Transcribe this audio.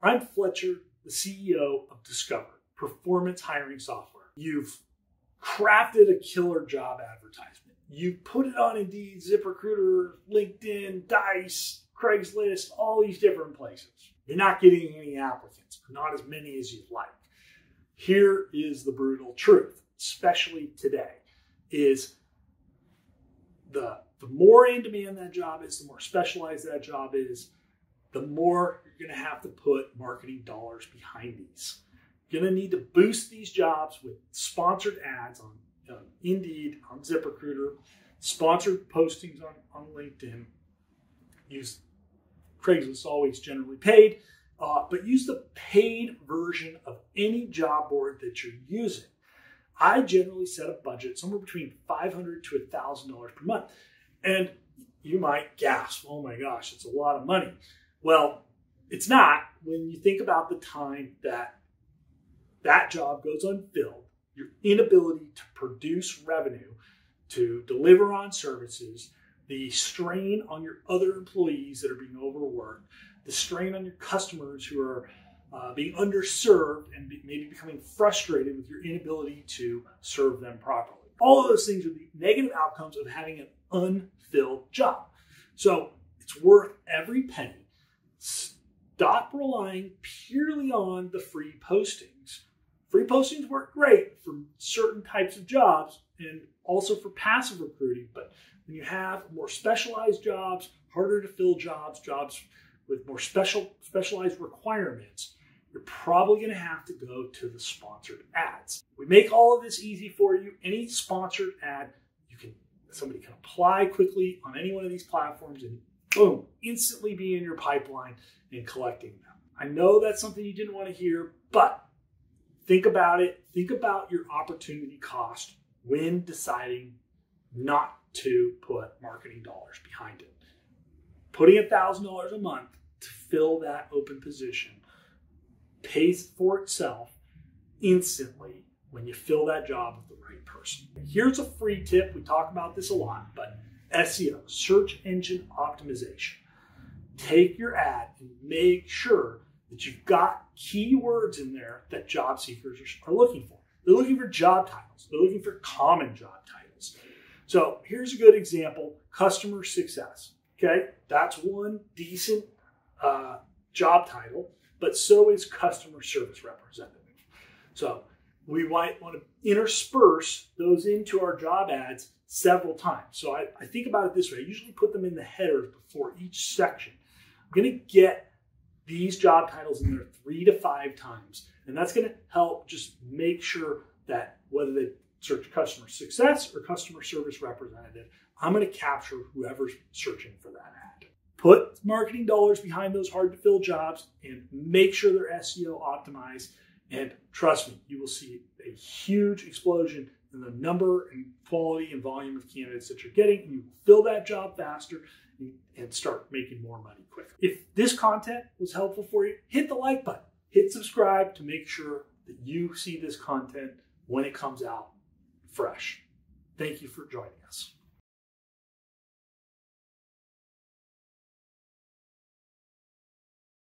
I'm Fletcher, the CEO of Discover, performance hiring software. You've crafted a killer job advertisement. You put it on Indeed, ZipRecruiter, LinkedIn, Dice, Craiglist, all these different places. You're not getting any applicants, not as many as you'd like. Here is the brutal truth, especially today, is the more in demand that job is, the more specialized that job is, the more you're going to have to put marketing dollars behind these. You're going to need to boost these jobs with sponsored ads on Indeed, on ZipRecruiter, sponsored postings on LinkedIn. Use Craiglist, always generally paid, but use the paid version of any job board that you're using. I generally set a budget somewhere between $500 to $1,000 per month. And you might gasp, oh my gosh, it's a lot of money. Well, it's not when you think about the time that that job goes unfilled, your inability to produce revenue, to deliver on services, the strain on your other employees that are being overworked, the strain on your customers who are being underserved and maybe becoming frustrated with your inability to serve them properly. All of those things are the negative outcomes of having an unfilled job. So it's worth every penny. Stop relying purely on the free postings. Free postings work great for certain types of jobs and also for passive recruiting. But when you have more specialized jobs, harder to fill jobs, jobs with more specialized requirements, you're probably going to have to go to the sponsored ads. We make all of this easy for you. Any sponsored ad, somebody can apply quickly on any one of these platforms and boom, instantly be in your pipeline and collecting them. I know that's something you didn't want to hear, but think about it. Think about your opportunity cost when deciding not to put marketing dollars behind it. Putting $1,000 a month to fill that open position pays for itself instantly when you fill that job with the right person. Here's a free tip. We talk about this a lot, but SEO, search engine optimization. Take your ad and make sure that you've got keywords in there that job seekers are looking for. They're looking for job titles. They're looking for common job titles. So here's a good example, customer success. Okay, that's one decent job title, but so is customer service representative. So we might want to intersperse those into our job ads several times. So I think about it this way. I usually put them in the headers before each section. I'm going to get these job titles in there 3 to 5 times. And that's going to help just make sure that whether they search customer success or customer service representative, I'm going to capture whoever's searching for that ad. Put marketing dollars behind those hard to fill jobs and make sure they're SEO optimized. And trust me, you will see a huge explosion in the number and quality and volume of candidates that you're getting. And you will fill that job faster and start making more money quicker. If this content was helpful for you, hit the like button. Hit subscribe to make sure that you see this content when it comes out fresh. Thank you for joining us.